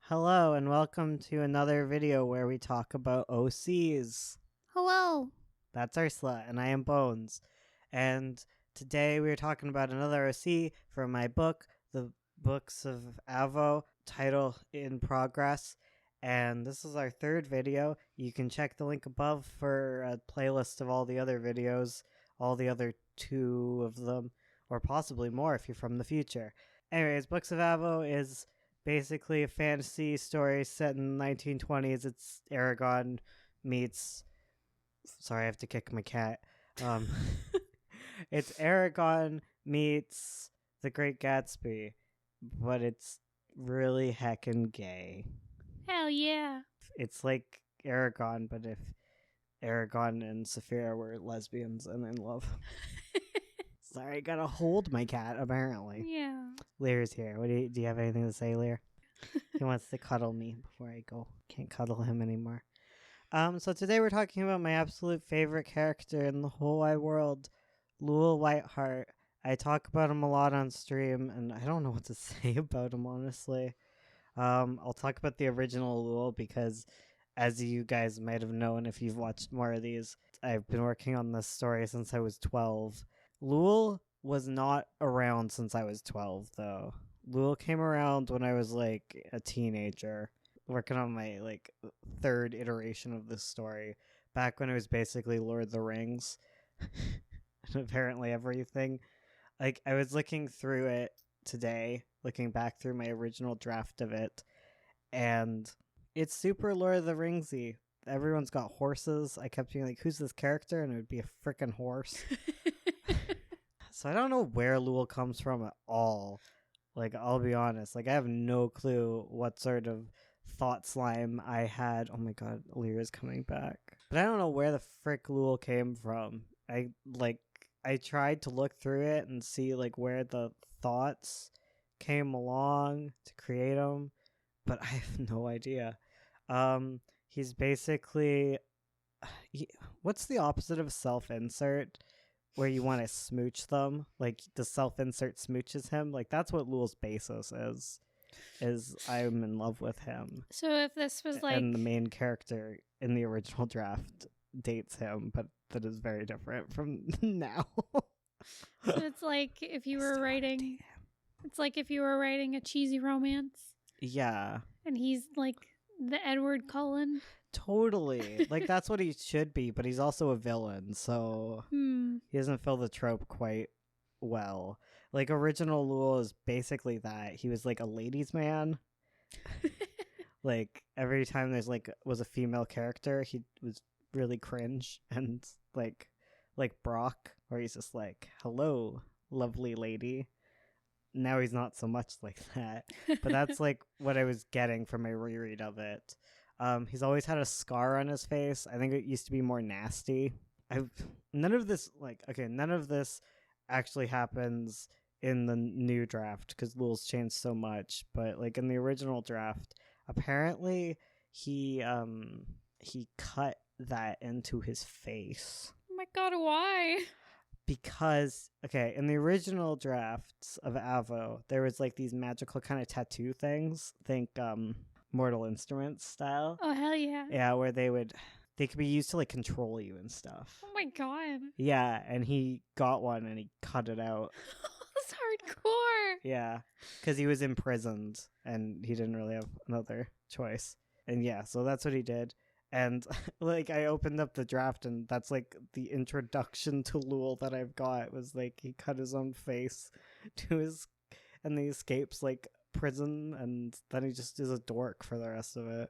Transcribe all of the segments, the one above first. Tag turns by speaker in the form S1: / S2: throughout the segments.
S1: Hello and welcome to another video where we talk about OCs.
S2: Hello.
S1: That's Ursula and I am Bones. And today we're talking about another OC from my book, The Books of Avo, title In Progress. And this is our third video. You can check the link above for a playlist of all the other videos, all the other two of them, or possibly more if you're from the future. Anyways, Books of Avo is basically a fantasy story set in the 1920s. It's Aragon meets... Sorry, I have to kick my cat. It's Aragon meets The Great Gatsby, but it's really heckin' gay.
S2: Hell yeah.
S1: It's like Aragon, but if Aragon and Saphira were lesbians and in love. Sorry, I gotta hold my cat, apparently.
S2: Yeah.
S1: Lear's here. Do you have anything to say, Lear? He wants to cuddle me before I go. Can't cuddle him anymore. So today we're talking about my absolute favorite character in the whole wide world, Luul Whiteheart. I talk about him a lot on stream, and I don't know what to say about him, honestly. I'll talk about the original Luul because, as you guys might have known if you've watched more of these, I've been working on this story since I was 12. Luul was not around since I was 12, though. Luul came around when I was like a teenager, working on my like third iteration of this story, back when it was basically Lord of the Rings and apparently everything. Like, I was looking through it today, looking back through my original draft of it, and it's super Lord of the Ringsy. Everyone's got horses. I kept being like, who's this character? And it would be a freaking horse. So I don't know where Luul comes from at all. Like, I'll be honest. Like, I have no clue what sort of thought slime I had. Oh my god, Lyra's coming back. But I don't know where the frick Luul came from. I tried to look through it and see like where the thoughts came along to create them, but I have no idea. He's basically what's the opposite of self-insert? Where you want to smooch them, like the self-insert smooches him. Like, that's what Luul's basis is I'm in love with him.
S2: So if this was like...
S1: And the main character in the original draft dates him, but that is very different from now.
S2: So it's like if you were writing... It's like if you were writing a cheesy romance.
S1: Yeah.
S2: And he's like the Edward Cullen.
S1: Totally. Like, that's what he should be, but he's also a villain, so he doesn't fill the trope quite well. Like, original Luul is basically that. He was like a ladies' man. Like, every time there's like was a female character, he was really cringe, and like Brock, where he's just like, hello, lovely lady. Now he's not so much like that. But that's like what I was getting from my reread of it. He's always had a scar on his face. I think it used to be more nasty. None of this actually happens in the new draft because Luul's changed so much. But like in the original draft, apparently he cut that into his face.
S2: Oh my god, why?
S1: Because, okay, in the original drafts of Avo, there was like these magical kind of tattoo things. Think Mortal Instruments style.
S2: Oh, hell yeah.
S1: Yeah, where they could be used to like control you and stuff.
S2: Oh my god.
S1: Yeah, and he got one and he cut it out.
S2: That's hardcore.
S1: Yeah, because he was imprisoned and he didn't really have another choice. And yeah, so that's what he did. And like I opened up the draft and that's like the introduction to Luul that I've got was like he cut his own face to his, and he escapes like prison, and then he just is a dork for the rest of it.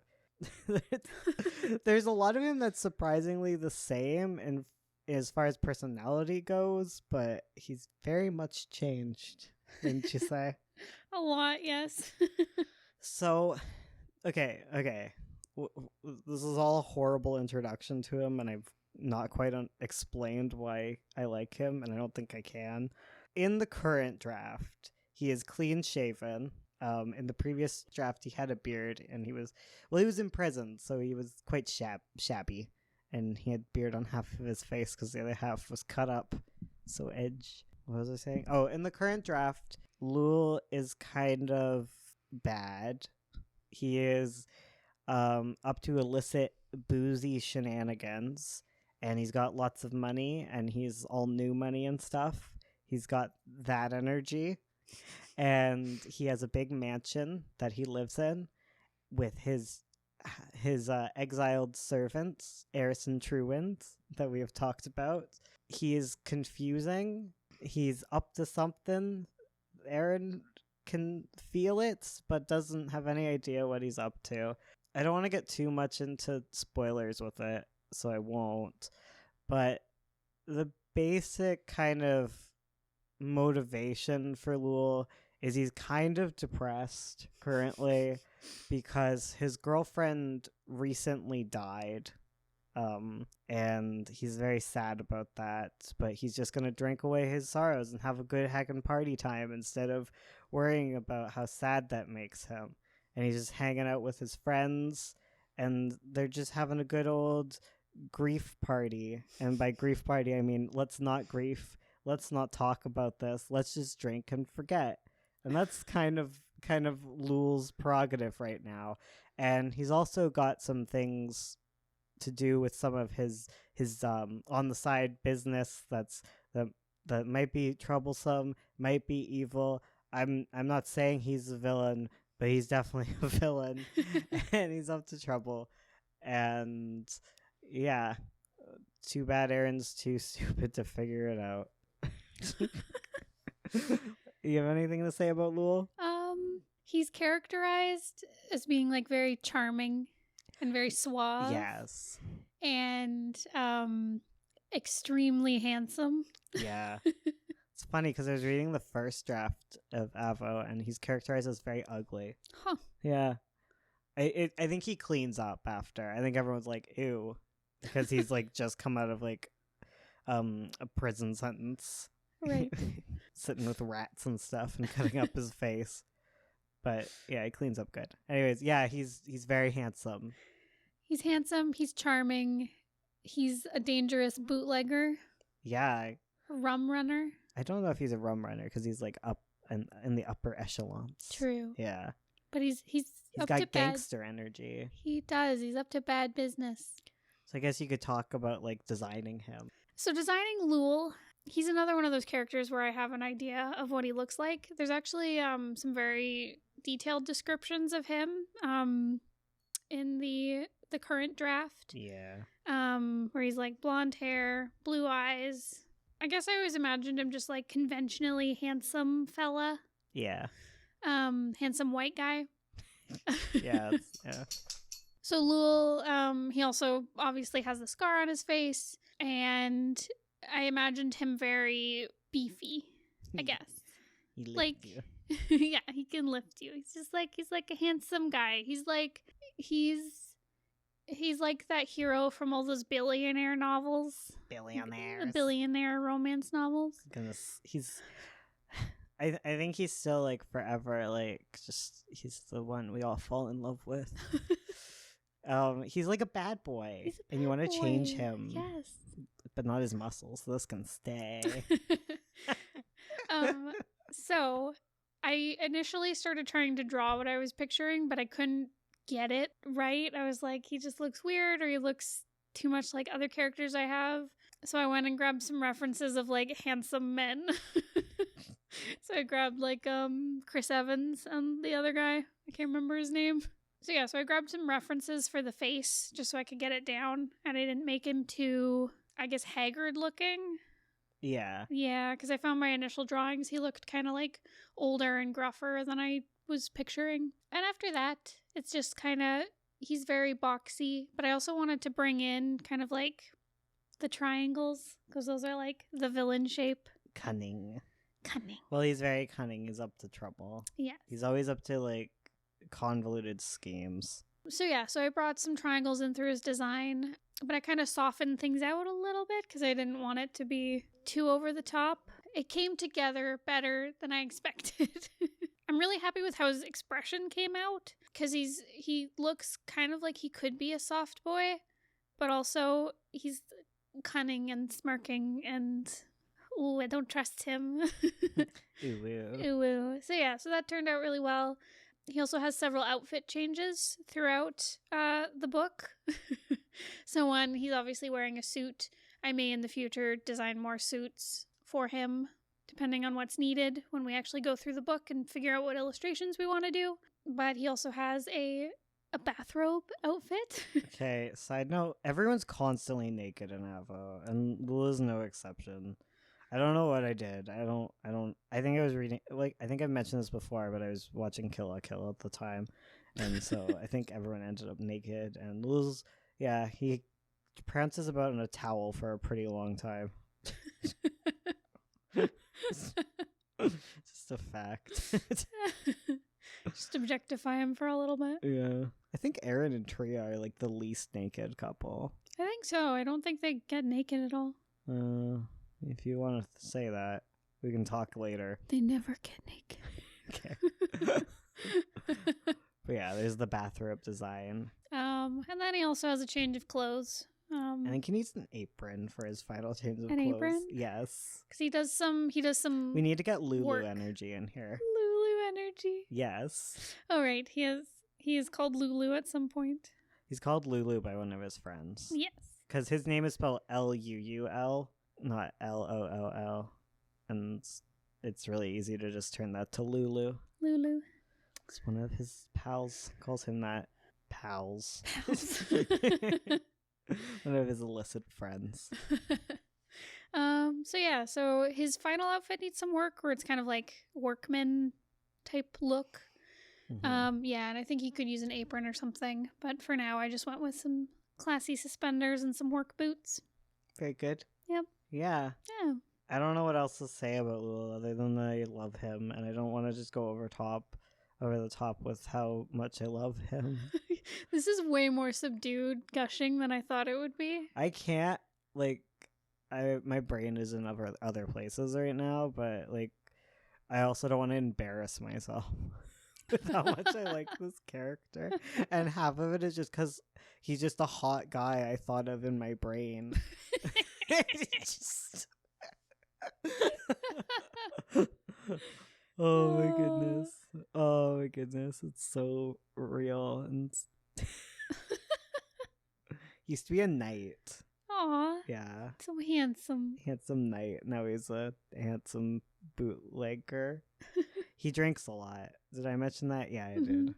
S1: There's a lot of him that's surprisingly the same and as far as personality goes, but he's very much changed, wouldn't you say?
S2: A lot, yes.
S1: So, okay. This is all a horrible introduction to him, and I've not quite explained why I like him, and I don't think I can. In the current draft, he is clean shaven. In the previous draft, he had a beard, and he was in prison, so he was quite shabby, and he had beard on half of his face because the other half was cut up. So edge. What was I saying? Oh, in the current draft, Luul is kind of bad. he is up to illicit boozy shenanigans, and he's got lots of money, and he's all new money and stuff. He's got that energy, and he has a big mansion that he lives in with his exiled servants, Eris and Truant, that we have talked about. He is confusing. He's up to something. Aaron can feel it, but doesn't have any idea what he's up to. I don't want to get too much into spoilers with it, so I won't. But the basic kind of motivation for Luul is he's kind of depressed currently because his girlfriend recently died. And he's very sad about that, but he's just gonna drink away his sorrows and have a good heckin' party time instead of worrying about how sad that makes him. And he's just hanging out with his friends, and they're just having a good old grief party. And by grief party, I mean, let's not grief. Let's not talk about this. Let's just drink and forget. And that's kind of Luul's prerogative right now. And he's also got some things to do with some of his on the side business that might be troublesome, might be evil. I'm not saying he's a villain, but he's definitely a villain, and he's up to trouble. And yeah, too bad Aaron's too stupid to figure it out. You have anything to say about Luul?
S2: He's characterized as being like very charming and very suave.
S1: Yes.
S2: And extremely handsome.
S1: Yeah. It's funny because I was reading the first draft of Avo, and he's characterized as very ugly.
S2: Huh.
S1: Yeah. I think he cleans up after. I think everyone's like, ew. Because he's like just come out of like a prison sentence.
S2: Right.
S1: Sitting with rats and stuff and cutting up his face. But yeah, he cleans up good. Anyways, yeah, he's very handsome.
S2: He's handsome. He's charming. He's a dangerous bootlegger.
S1: Yeah.
S2: Rum runner.
S1: I don't know if he's a rum runner because he's like up in the upper echelons.
S2: True.
S1: Yeah.
S2: But he's up
S1: got
S2: to
S1: gangster energy.
S2: He does. He's up to bad business.
S1: So I guess you could talk about like designing him.
S2: So designing Luul, he's another one of those characters where I have an idea of what he looks like. There's actually some very detailed descriptions of him in the current draft.
S1: Yeah.
S2: Where he's like blonde hair, blue eyes. I guess I always imagined him just like conventionally handsome fella.
S1: Yeah.
S2: Handsome white guy.
S1: Yeah. Yeah.
S2: So Luul, he also obviously has the scar on his face, and I imagined him very beefy, I guess.
S1: He
S2: like,
S1: you.
S2: Yeah, he can lift you. He's like a handsome guy. He's like that hero from all those billionaire novels.
S1: Billionaires.
S2: The billionaire romance novels.
S1: Goodness, I think he's still like forever like just he's the one we all fall in love with. He's like a bad boy, and you want to change him.
S2: Yes.
S1: But not his muscles. So this can stay.
S2: So I initially started trying to draw what I was picturing, but I couldn't get it right. I was like, he just looks weird, or he looks too much like other characters I have. So I went and grabbed some references of like handsome men. So I grabbed like Chris Evans and the other guy. I can't remember his name. So yeah, so I grabbed some references for the face just so I could get it down, and I didn't make him too, I guess, haggard looking.
S1: Yeah.
S2: Yeah, because I found my initial drawings, he looked kind of like older and gruffer than I was picturing. And after that, it's just kind of, he's very boxy, but I also wanted to bring in kind of like the triangles, because those are like the villain shape.
S1: Cunning.
S2: Cunning.
S1: Well, he's very cunning. He's up to trouble.
S2: Yeah.
S1: He's always up to like convoluted schemes.
S2: So yeah, so I brought some triangles in through his design, but I kind of softened things out a little bit because I didn't want it to be too over the top. It came together better than I expected. I'm really happy with how his expression came out, because he looks kind of like he could be a soft boy, but also he's cunning and smirking and ooh, I don't trust him.
S1: Ooh.
S2: Ooh. So yeah, so that turned out really well. He also has several outfit changes throughout the book. So one, he's obviously wearing a suit. I may in the future design more suits for him, depending on what's needed when we actually go through the book and figure out what illustrations we want to do. But he also has a bathrobe outfit.
S1: Okay, side note, everyone's constantly naked in Avo, and Lul is no exception. I don't know what I did. I think I was reading, like, I think I've mentioned this before, but I was watching Kill la Kill at the time. And so I think everyone ended up naked. And Lul's, yeah, he prances about in a towel for a pretty long time. Just a fact.
S2: Just objectify him for a little bit.
S1: Yeah. I think Aaron and Tria are like the least naked couple.
S2: I think so. I don't think they get naked at all.
S1: If you want to say that, we can talk later.
S2: They never get naked.
S1: Okay. But yeah, there's the bathrobe design.
S2: And then he also has a change of clothes.
S1: I think he needs an apron for his final change of
S2: An
S1: clothes.
S2: apron?
S1: Yes.
S2: Because he does some
S1: We need to get Lulu
S2: work.
S1: energy in here.
S2: Lulu energy.
S1: Yes.
S2: Oh right, he is called Lulu at some point.
S1: He's called Lulu by one of his friends.
S2: Yes.
S1: Because his name is spelled Luul, not Lool. And it's really easy to just turn that to Lulu.
S2: Lulu.
S1: It's one of his pals calls him that. Pals. One of his illicit friends.
S2: So his final outfit needs some work, where it's kind of like workman type look.
S1: Mhm.
S2: And I think he could use an apron or something. But for now, I just went with some classy suspenders and some work boots.
S1: Very good.
S2: Yep.
S1: Yeah.
S2: Yeah.
S1: I don't know what else to say about Lul other than that I love him, and I don't want to just go over the top with how much I love him.
S2: This is way more subdued gushing than I thought it would be.
S1: I can't, like, my brain is in other places right now, but like I also don't want to embarrass myself with how much I like this character, and half of it is just because he's just a hot guy I thought of in my brain. Just... Oh my goodness. Oh my goodness. It's so real. And used to be a knight.
S2: Aw.
S1: Yeah.
S2: So handsome.
S1: Handsome knight. Now he's a handsome bootlegger. He drinks a lot. Did I mention that? Yeah, I did.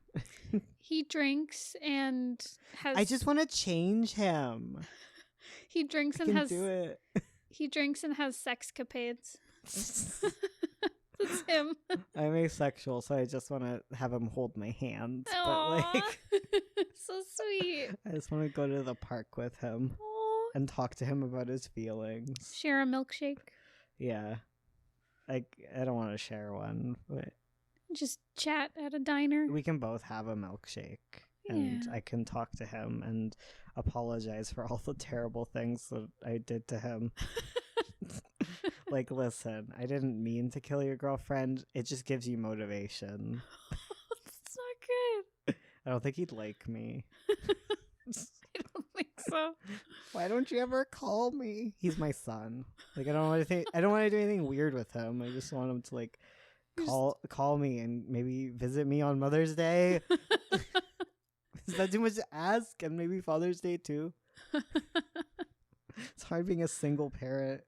S2: He drinks and has...
S1: I just want to change him.
S2: He drinks
S1: I
S2: and
S1: can
S2: has...
S1: do it.
S2: He drinks and has sexcapades. That's him.
S1: I'm asexual, so I just want to have him hold my hands.
S2: Aww.
S1: But like,
S2: so sweet.
S1: I just want to go to the park with him
S2: Aww.
S1: and talk to him about his feelings.
S2: Share a milkshake.
S1: Yeah. I don't want to share one, but
S2: Just chat at a diner.
S1: we can both have a milkshake. And
S2: Yeah.
S1: I can talk to him and apologize for all the terrible things that I did to him. Like, listen, I didn't mean to kill your girlfriend. It just gives you motivation.
S2: That's not good.
S1: I don't think he'd like me.
S2: I don't think so.
S1: Why don't you ever call me? He's my son. Like, I don't want to do anything weird with him. I just want him to like call me and maybe visit me on Mother's Day. Is that too much to ask? And maybe Father's Day too. It's hard being a single parent.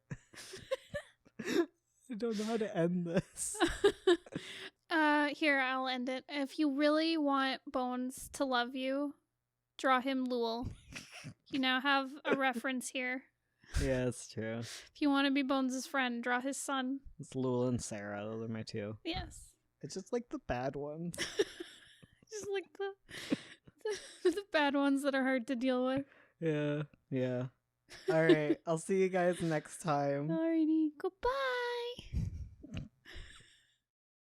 S1: I don't know how to end this.
S2: Here, I'll end it. If you really want Bones to love you, draw him Luul. You now have a reference here.
S1: Yeah, it's true.
S2: If you want to be Bones' friend, draw his son.
S1: It's Luul and Sarah. Those are my two.
S2: Yes.
S1: It's just like the bad ones.
S2: Just like the bad ones that are hard to deal with.
S1: Yeah. All right. I'll see you guys next time.
S2: Alrighty. Goodbye.